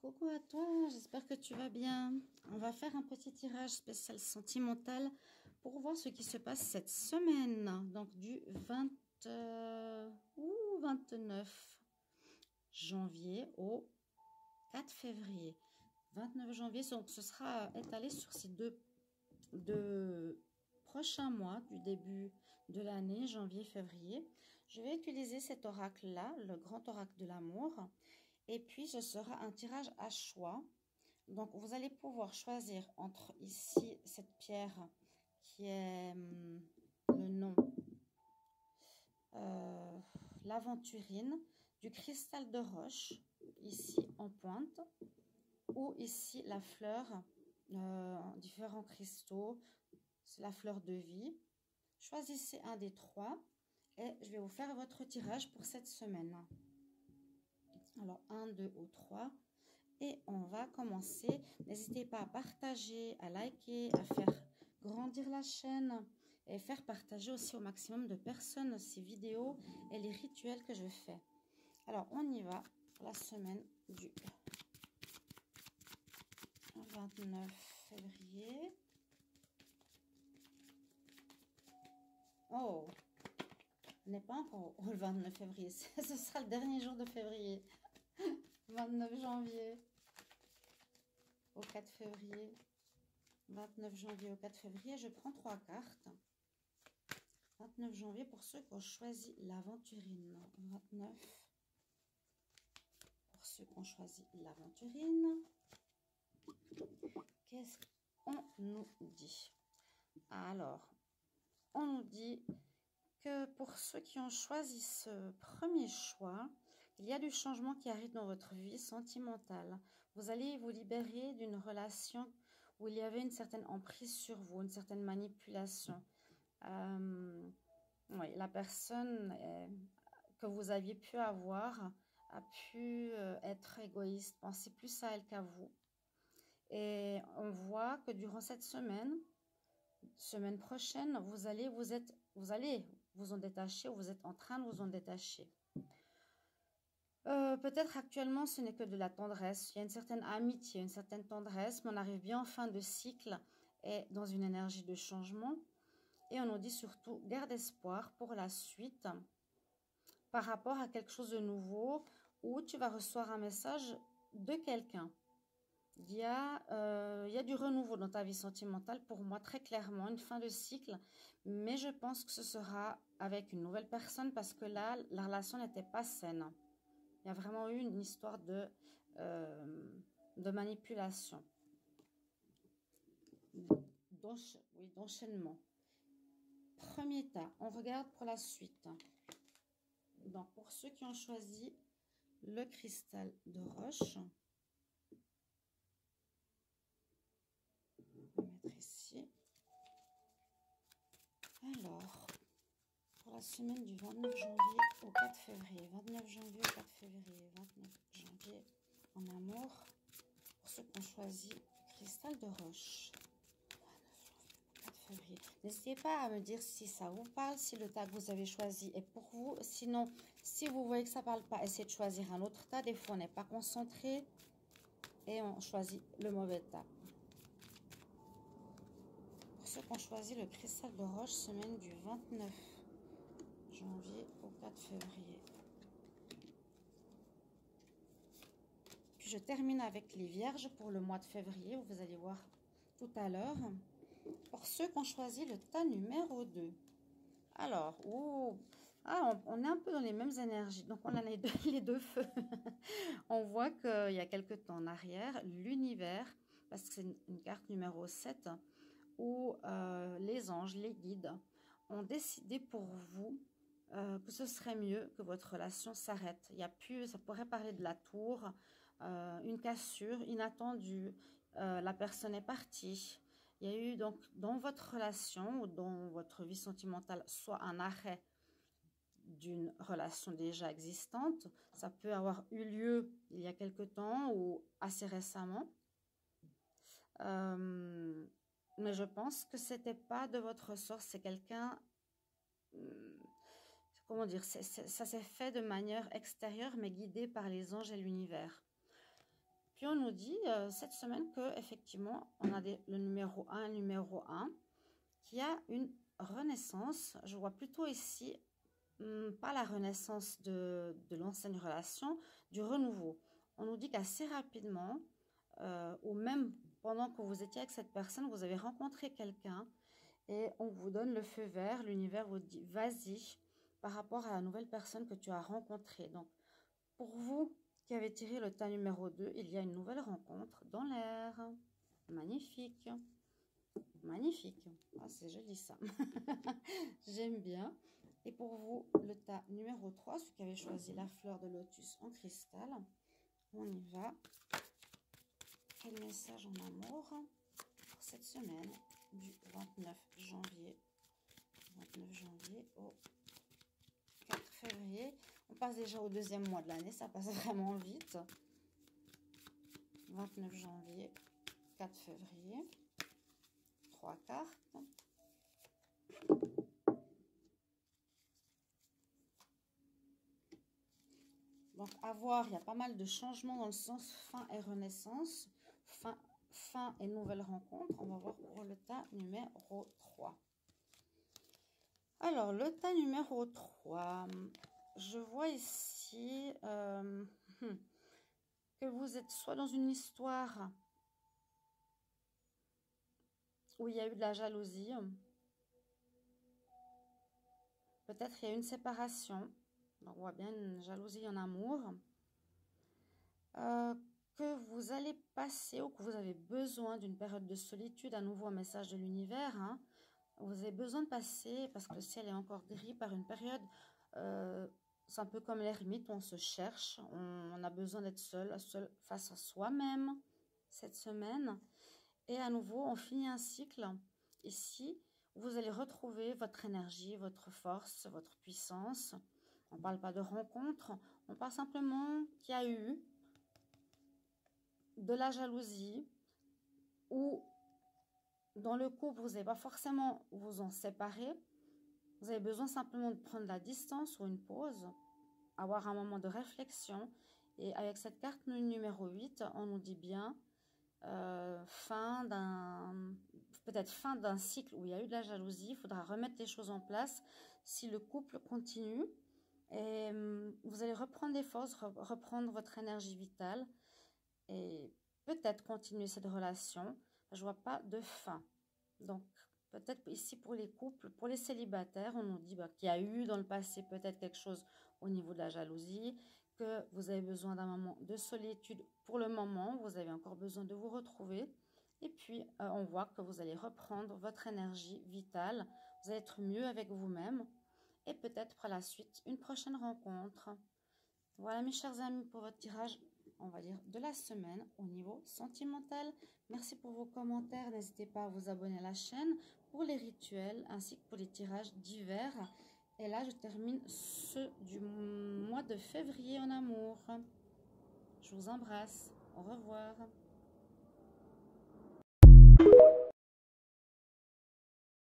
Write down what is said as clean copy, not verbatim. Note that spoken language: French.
Coucou à toi, j'espère que tu vas bien. On va faire un petit tirage spécial sentimental pour voir ce qui se passe cette semaine. Donc du 20 ou 29 janvier au 4 février. 29 janvier, donc ce sera étalé sur ces deux prochains mois du début de l'année, janvier-février. Je vais utiliser cet oracle-là, le grand oracle de l'amour. Et puis, ce sera un tirage à choix. Donc, vous allez pouvoir choisir entre ici, cette pierre qui est le nom, l'aventurine, du cristal de roche, ici en pointe, ou ici la fleur, différents cristaux, c'est la fleur de vie. Choisissez un des trois et je vais vous faire votre tirage pour cette semaine. Alors, 1, 2 ou 3. Et on va commencer. N'hésitez pas à partager, à liker, à faire grandir la chaîne et faire partager aussi au maximum de personnes ces vidéos et les rituels que je fais. Alors, on y va pour la semaine du 29 février. Oh, on n'est pas encore le 29 février. Ce sera le dernier jour de février. 29 janvier au 4 février. 29 janvier au 4 février, je prends 3 cartes. 29 janvier pour ceux qui ont choisi l'aventurine. 29 pour ceux qui ont choisi l'aventurine. Qu'est-ce qu'on nous dit? Alors, on nous dit que pour ceux qui ont choisi ce premier choix, il y a du changement qui arrive dans votre vie sentimentale. Vous allez vous libérer d'une relation où il y avait une certaine emprise sur vous, une certaine manipulation. Oui, la personne que vous aviez pu avoir a pu être égoïste, penser plus à elle qu'à vous. Et on voit que durant cette semaine prochaine, vous allez vous en détacher, ou vous êtes en train de vous en détacher. Peut-être actuellement, ce n'est que de la tendresse. Il y a une certaine amitié, une certaine tendresse, mais on arrive bien en fin de cycle et dans une énergie de changement. Et on nous dit surtout, garde espoir pour la suite par rapport à quelque chose de nouveau où tu vas recevoir un message de quelqu'un. Il y a du renouveau dans ta vie sentimentale pour moi, très clairement, une fin de cycle. Mais je pense que ce sera avec une nouvelle personne parce que là, la relation n'était pas saine. Il y a vraiment eu une histoire de manipulation, d'enchaînement. Premier tas, on regarde pour la suite. Donc, pour ceux qui ont choisi le cristal de roche, on va mettre ici. Alors, pour la semaine du 29 janvier au 4 février. 29 janvier au 4 février. 29 janvier en amour. Pour ceux qui ont choisi le cristal de roche. 29 janvier au 4 février. N'hésitez pas à me dire si ça vous parle, si le tas que vous avez choisi est pour vous. Sinon, si vous voyez que ça ne parle pas, essayez de choisir un autre tas. Des fois, on n'est pas concentré et on choisit le mauvais tas. Pour ceux qui ont choisi le cristal de roche, semaine du 29 janvier au 4 février. Puis je termine avec les vierges pour le mois de février, vous allez voir tout à l'heure. Pour ceux qui ont choisi le tas numéro 2. Alors, on est un peu dans les mêmes énergies. Donc, on a les deux feux. On voit qu'il y a quelques temps en arrière, l'univers, parce que c'est une carte numéro 7, où les anges, les guides, ont décidé pour vous que ce serait mieux que votre relation s'arrête. Il y a plus, ça pourrait parler de la tour, une cassure inattendue, la personne est partie. Il y a eu donc dans votre relation ou dans votre vie sentimentale soit un arrêt d'une relation déjà existante. Ça peut avoir eu lieu il y a quelque temps ou assez récemment. Mais je pense que c'était pas de votre ressort, c'est quelqu'un... Comment dire, ça s'est fait de manière extérieure, mais guidé par les anges et l'univers. Puis on nous dit cette semaine que effectivement on a le numéro 1, qui a une renaissance. Je vois plutôt ici, pas la renaissance de l'ancienne relation, du renouveau. On nous dit qu'assez rapidement, ou même pendant que vous étiez avec cette personne, vous avez rencontré quelqu'un et on vous donne le feu vert, l'univers vous dit vas-y par rapport à la nouvelle personne que tu as rencontrée. Donc, pour vous qui avez tiré le tas numéro 2, il y a une nouvelle rencontre dans l'air. Magnifique. Magnifique. Ah, c'est joli ça. J'aime bien. Et pour vous, le tas numéro 3, ceux qui avaient choisi la fleur de lotus en cristal, on y va. Quel message en amour pour cette semaine du 29 janvier au 4 février. On passe déjà au deuxième mois de l'année, ça passe vraiment vite. 29 janvier, 4 février. 3 cartes. Donc, à voir, il y a pas mal de changements dans le sens fin et renaissance, fin et nouvelle rencontre. On va voir pour le tas numéro 3. Alors, le tas numéro 3, je vois ici que vous êtes soit dans une histoire où il y a eu de la jalousie, peut-être il y a une séparation. Donc, on voit bien une jalousie en amour. Que vous allez passer ou que vous avez besoin d'une période de solitude, à nouveau un message de l'univers. Hein. Vous avez besoin de passer, parce que le ciel est encore gris, par une période, c'est un peu comme l'ermite, où on se cherche, on a besoin d'être seul face à soi-même cette semaine. Et à nouveau, on finit un cycle ici, où vous allez retrouver votre énergie, votre force, votre puissance. On ne parle pas de rencontre, on parle simplement qu'il y a eu de la jalousie ou dans le couple, vous n'allez pas forcément vous en séparer. Vous avez besoin simplement de prendre la distance ou une pause, avoir un moment de réflexion. Et avec cette carte numéro 8, on nous dit bien peut-être fin d'un cycle où il y a eu de la jalousie. Il faudra remettre les choses en place si le couple continue. Et vous allez reprendre des forces, reprendre votre énergie vitale et peut-être continuer cette relation. Je vois pas de fin. Donc, peut-être ici pour les couples, pour les célibataires, on nous dit qu'il y a eu dans le passé peut-être quelque chose au niveau de la jalousie, que vous avez besoin d'un moment de solitude pour le moment, vous avez encore besoin de vous retrouver. Et puis, on voit que vous allez reprendre votre énergie vitale, vous allez être mieux avec vous-même et peut-être par la suite une prochaine rencontre. Voilà mes chers amis pour votre tirage, on va dire, de la semaine au niveau sentimental. Merci pour vos commentaires. N'hésitez pas à vous abonner à la chaîne pour les rituels ainsi que pour les tirages divers. Et là, je termine ceux du mois de février en amour. Je vous embrasse. Au revoir.